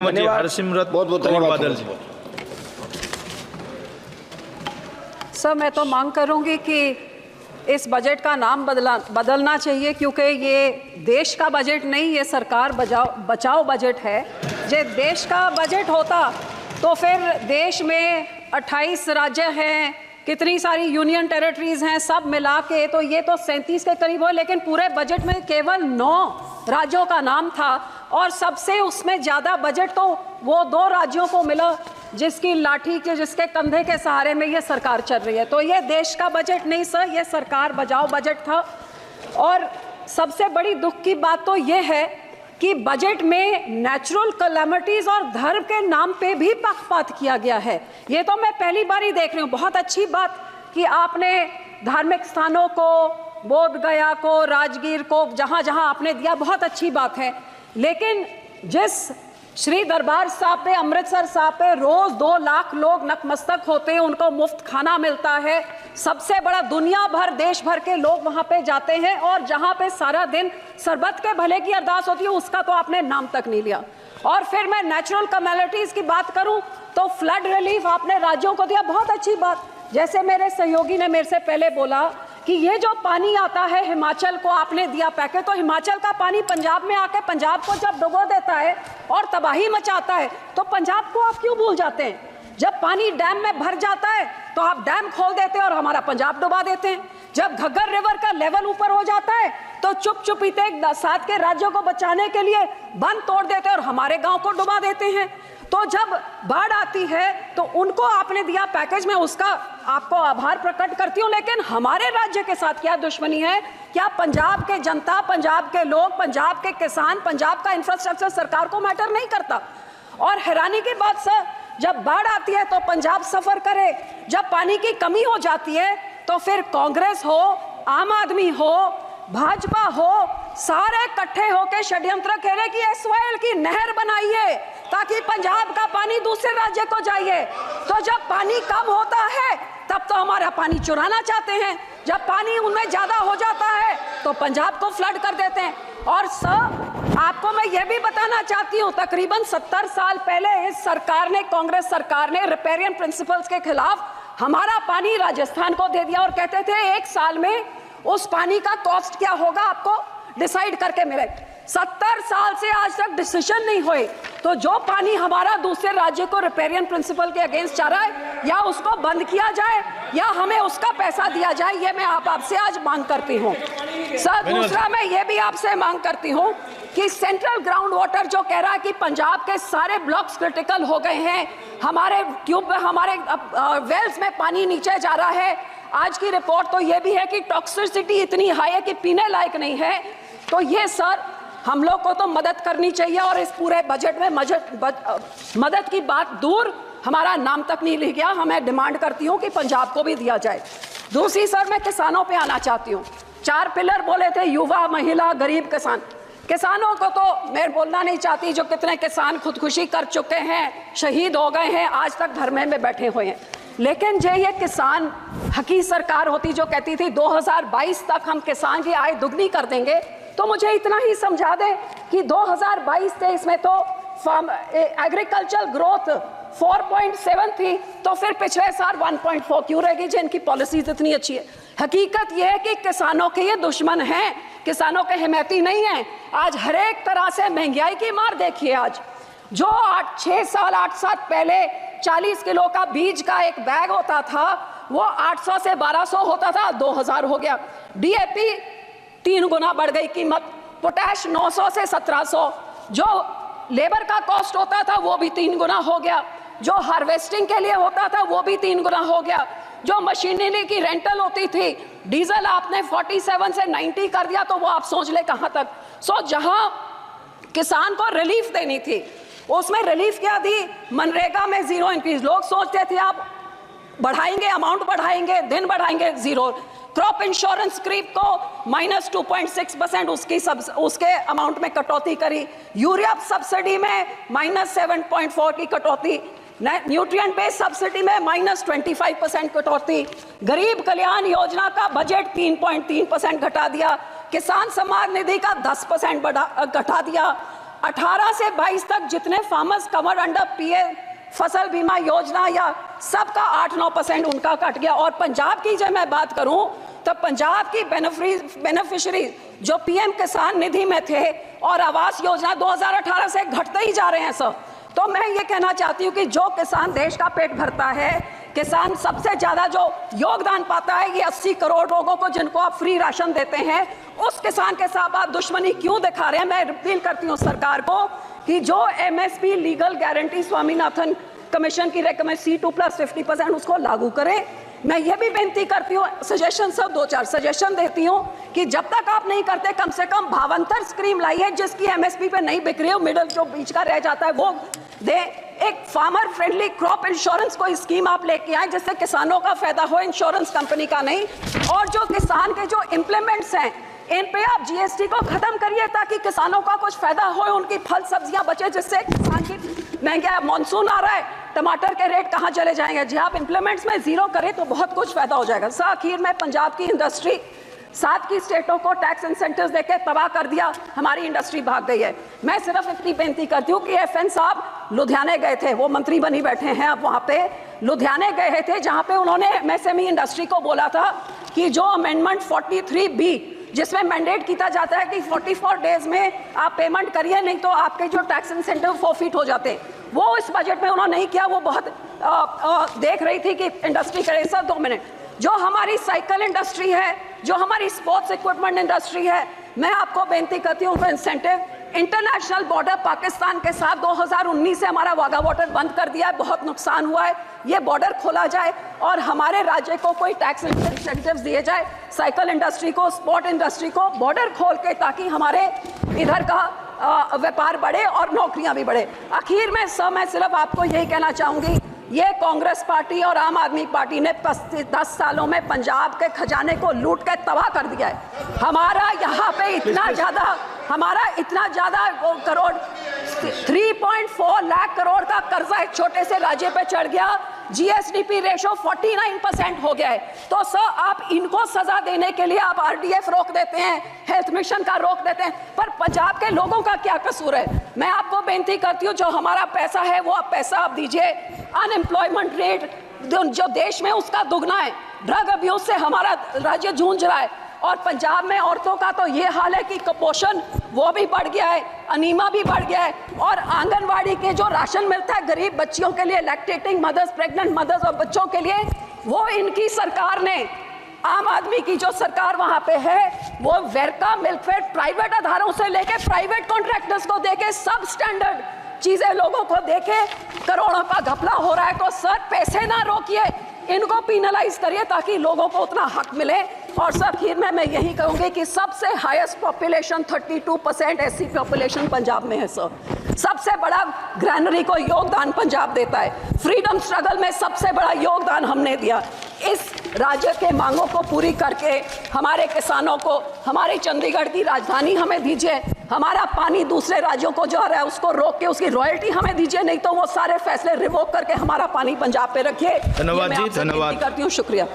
हरसिमरत बहुत बादल जी। सर, मैं तो मांग करूंगी कि इस बजट का नाम बदलना चाहिए, क्योंकि ये देश का बजट नहीं, ये सरकार बचाओ बजट है। जे देश का बजट होता तो फिर देश में 28 राज्य हैं, कितनी सारी यूनियन टेरिटरीज हैं, सब मिला के तो ये तो 37 के करीब हो, लेकिन पूरे बजट में केवल 9 राज्यों का नाम था और सबसे उसमें ज़्यादा बजट तो वो 2 राज्यों को मिला जिसकी लाठी के, जिसके कंधे के सहारे में ये सरकार चल रही है। तो ये देश का बजट नहीं सर, ये सरकार बचाओ बजट था। और सबसे बड़ी दुख की बात तो ये है कि बजट में नेचुरल कैलेमिटीज़ और धर्म के नाम पे भी पक्षपात किया गया है। ये तो मैं पहली बार ही देख रही हूँ। बहुत अच्छी बात कि आपने धार्मिक स्थानों को, बोध गया को, राजगीर को, जहाँ जहाँ आपने दिया, बहुत अच्छी बात है। लेकिन जिस श्री दरबार साहब पे, अमृतसर साहब पे रोज 2 लाख लोग नतमस्तक होते हैं, उनको मुफ्त खाना मिलता है, सबसे बड़ा दुनिया भर, देश भर के लोग वहां पे जाते हैं, और जहां पे सारा दिन सरबत के भले की अरदास होती है, उसका तो आपने नाम तक नहीं लिया। और फिर मैं नेचुरल कैलेमिटीज की बात करूं तो फ्लड रिलीफ आपने राज्यों को दिया, बहुत अच्छी बात। जैसे मेरे सहयोगी ने मेरे से पहले बोला कि ये जो पानी आता है हिमाचल को आपने दिया पैकेज, तो हिमाचल का पानी पंजाब में आके पंजाब को जब डुबो देता है और तबाही मचाता है, तो पंजाब को आप क्यों भूल जाते हैं? जब पानी डैम में भर जाता है तो आप डैम खोल देते हैं और हमारा पंजाब डुबा देते हैं। जब घग्गर रिवर का लेवल ऊपर हो जाता है तो चुपचुपीते 7 के राज्यों को बचाने के लिए बंद तोड़ देते हैं और हमारे गांव को डुबा देते हैं। तो जब बाढ़ आती है तो उनको आपने दिया पैकेज में, उसका आपको आभार प्रकट करती हूँ, लेकिन हमारे राज्य के साथ क्या दुश्मनी है? क्या पंजाब के जनता, पंजाब के लोग, पंजाब के किसान, पंजाब का इंफ्रास्ट्रक्चर सरकार को मैटर नहीं करता? और हैरानी की बात सर, जब बाढ़ आती है तो पंजाब सफर करे, जब पानी की कमी हो जाती है तो फिर कांग्रेस हो, आम आदमी हो, भाजपा हो, सारे इकट्ठे होकर षड्यंत्र खेले कि एसवाईएल की नहर बनाइए ताकि पंजाब का पानी दूसरे राज्य को जाइए। तो जब पानी कम होता है तब तो हमारा पानी चुराना चाहते हैं, जब पानी उनमें ज्यादा हो जाता है तो पंजाब को फ्लड कर देते हैं। और सर, आपको मैं ये भी बताना चाहती हूँ, तकरीबन 70 साल पहले इस सरकार ने, कांग्रेस सरकार ने रिपेरियन प्रिंसिपल्स के खिलाफ हमारा पानी राजस्थान को दे दिया और कहते थे 1 साल में उस पानी का कॉस्ट क्या होगा आपको डिसाइड करके मिले। 70 साल से आज तक डिसीजन नहीं हुए। तो जो पानी हमारा दूसरे राज्य को रिपेरियन प्रिंसिपल के अगेंस्ट जा रहा है, या उसको बंद किया जाए या हमें उसका पैसा दिया जाए, ये मैं आपसे आज मांग करती हूँ। सर, दूसरा मैं ये भी आपसे मांग करती हूँ कि सेंट्रल ग्राउंड वाटर जो कह रहा है कि पंजाब के सारे ब्लॉक्स क्रिटिकल हो गए हैं, हमारे ट्यूब, हमारे वेल्स में पानी नीचे जा रहा है। आज की रिपोर्ट तो ये भी है कि टॉक्सिसिटी इतनी हाई है कि पीने लायक नहीं है। तो ये सर, हम लोग को तो मदद करनी चाहिए, और इस पूरे बजट में मदद की बात दूर, हमारा नाम तक नहीं लिख गया। हमें डिमांड करती हूँ कि पंजाब को भी दिया जाए। दूसरी सर, मैं किसानों पे आना चाहती हूँ। 4 पिलर बोले थे, युवा, महिला, गरीब, किसान। किसानों को तो मैं बोलना नहीं चाहती, जो कितने किसान खुदकुशी कर चुके हैं, शहीद हो गए हैं, आज तक धरने में बैठे हुए हैं। लेकिन जो ये किसान हकी सरकार होती जो कहती थी 2022 तक हम किसान की आय दुगनी कर देंगे, तो मुझे इतना ही समझा दे कि 2022-23 में तो एग्रीकल्चर ग्रोथ 4.7 थी, तो फिर पिछले साल 1.4 क्यों रहेगी जिनकी पॉलिसीज इतनी अच्छी है? हकीकत यह है कि किसानों के ये दुश्मन हैं, किसानों के हिमैती नहीं हैं। आज हर एक तरह से महंगाई की मार देखिए। आज जो 8 साल पहले 40 किलो का बीज का एक बैग होता था, वो 800 से 1200 होता था, 2000 हो गया। डीएपी 3 गुना बढ़ गई कीमत, पोटैश 900 से 1700, जो लेबर का कॉस्ट होता था वो भी 3 गुना हो गया, जो हार्वेस्टिंग के लिए होता था वो भी 3 गुना हो गया, जो मशीनरी की रेंटल होती थी, डीजल आपने 47 से 90 कर दिया, तो वो आप सोच ले कहां तक। सो जहां किसान को रिलीफ देनी थी, उसमें रिलीफ क्या दी? मनरेगा में 0 इंक्रीज। लोग सोचते थे आप बढ़ाएंगे, अमाउंट बढ़ाएंगे, दिन बढ़ाएंगे, 0। क्रॉप इंश्योरेंस क्रीप को -2.6% उसके अमाउंट में कटौती करी। यूरिया सब्सिडी में -7.4 की कटौती। न्यूट्रिएंट बेस्ड सब्सिडी में -25% कटौती। गरीब कल्याण योजना का बजट 3.3% घटा दिया। किसान सम्मान निधि का 10% घटा दिया। 18 से 22 तक जितने फार्मर्स कवर्ड अंडर पीए फसल बीमा योजना या सबका 8-9% उनका कट गया। और पंजाब की जब मैं बात करूं तो पंजाब की बेनिफिशियरी जो पीएम किसान निधि में थे और आवास योजना 2018 से घटते ही जा रहे हैं सर। तो मैं ये कहना चाहती हूँ कि जो किसान देश का पेट भरता है, किसान सबसे ज्यादा जो योगदान पाता है, ये 80 करोड़ लोगों को जिनको आप फ्री राशन देते हैं, उस किसान के साथ आप दुश्मनी क्यों दिखा रहे हैं? मैं अपील करती हूँ सरकार को कि जो MSP legal guarantee Swaminathan commission की रेकमेंड C2+50% उसको लागू करें। मैं ये भी बेनती करती हूँ, सजेशन सब 2-4 सजेशन देती हूँ कि जब तक आप नहीं करते कम से कम भावांतर स्कीम लाइए जिसकी एमएसपी पे नहीं बिक रही हो, मिडल जो बीच का रह जाता है वो दे। एक फार्मर फ्रेंडली क्रॉप इंश्योरेंस कोई स्कीम आप लेके आए जिससे किसानों का फायदा हो, इंश्योरेंस कंपनी का नहीं। और जो किसान के जो इम्प्लीमेंट्स हैं इन पे आप जीएसटी को खत्म करिए ताकि किसानों का कुछ फायदा हो, उनकी फल सब्जियां बचे, जिससे किसान की महंगाई, मानसून आ रहा है, टमाटर के रेट कहां चले जाएंगे। जी आप इम्प्लीमेंट्स में जीरो करें तो बहुत कुछ फायदा हो जाएगा। सर आखिर में पंजाब की इंडस्ट्री 7 की स्टेटों को टैक्स इंसेंटिव्स देके तबाह कर दिया, हमारी इंडस्ट्री भाग गई है। मैं सिर्फ इतनी बेनती करती हूँ कि FN साहब लुधियाने गए थे, वो मंत्री बनी बैठे हैं अब, वहाँ पे लुधियाने गए थे जहाँ पे उन्होंने MSME इंडस्ट्री को बोला था कि जो अमेंडमेंट 43B जिसमें मैंडेट किया जाता है कि 44 डेज में आप पेमेंट करिए, नहीं तो आपके जो टैक्स इंसेंटिव फॉरफिट हो जाते हैं, वो इस बजट में उन्होंने नहीं किया। वो बहुत देख रही थी कि इंडस्ट्री करे। सर 2 मिनट, जो हमारी साइकिल इंडस्ट्री है, जो हमारी स्पोर्ट्स इक्विपमेंट इंडस्ट्री है, मैं आपको बेनती करती हूँ इंसेंटिव इंटरनेशनल बॉर्डर पाकिस्तान के साथ 2019 से हमारा वाघा बॉर्डर बंद कर दिया है, बहुत नुकसान हुआ है। ये बॉर्डर खोला जाए और हमारे राज्य को कोई टैक्स इंसेंटिव्स दिए जाए, साइकिल इंडस्ट्री को, स्पोर्ट इंडस्ट्री को बॉर्डर खोल के, ताकि हमारे इधर का व्यापार बढ़े और नौकरियां भी बढ़े। आखिर में सर मैं सिर्फ आपको यही कहना चाहूंगी, ये कांग्रेस पार्टी और आम आदमी पार्टी ने 10 सालों में पंजाब के खजाने को लूट के तबाह कर दिया है। हमारा यहाँ पे इतना ज्यादा करोड़ 3.4 लाख करोड़ का कर्जा एक छोटे से राज्य पे चढ़ गया। GSDP रेशो 49% हो गया है। तो सर आप इनको सजा देने के लिए आप RDF रोक देते हैं, हेल्थ मिशन का रोक देते हैं, पर पंजाब के लोगों का क्या कसूर है? मैं आपको बेनती करती हूँ, जो हमारा पैसा है वो पैसा आप दीजिए। अनएम्प्लॉयमेंट रेट जो देश में उसका दुगना है, ड्रग अब्यूज से हमारा राज्य जूझ रहा है, और पंजाब में औरतों का तो ये हाल है कि कुपोषण वो भी बढ़ गया है, अनीमा भी बढ़ गया है, और आंगनवाड़ी के जो राशन मिलता है गरीब बच्चियों के लिए, लैक्टेटिंग मदर्स, प्रेग्नेंट मदर्स और बच्चों के लिए, वो इनकी सरकार ने, आम आदमी की जो सरकार वहां पे है, वो वेरका मिल्कफेड प्राइवेट आधारों से लेके प्राइवेट कॉन्ट्रैक्टर्स को देके सब स्टैंडर्ड चीजें लोगों को देके करोड़ों का घपला हो रहा है। तो सर पैसे ना रोकिए, इनको पिनलाइज करिए ताकि लोगों को उतना हक मिले। और सर आखिर में मैं यही कहूंगी कि सबसे highest population 32% SC population Punjab में है सर। सबसे बड़ा ग्रैनरी को योगदान पंजाब देता है। फ्रीडम स्ट्रगल में सबसे बड़ा योगदान हमने दिया। इस राज्य के मांगों को पूरी करके हमारे किसानों को हमारे चंडीगढ़ की राजधानी हमें दीजिए, हमारा पानी दूसरे राज्यों को जो आ रहा है उसको रोक के उसकी रॉयल्टी हमें दीजिए, नहीं तो वो सारे फैसले रिवोक करके हमारा पानी पंजाब पे रखिए। धन्यवाद जी, धन्यवाद करती हूँ, शुक्रिया।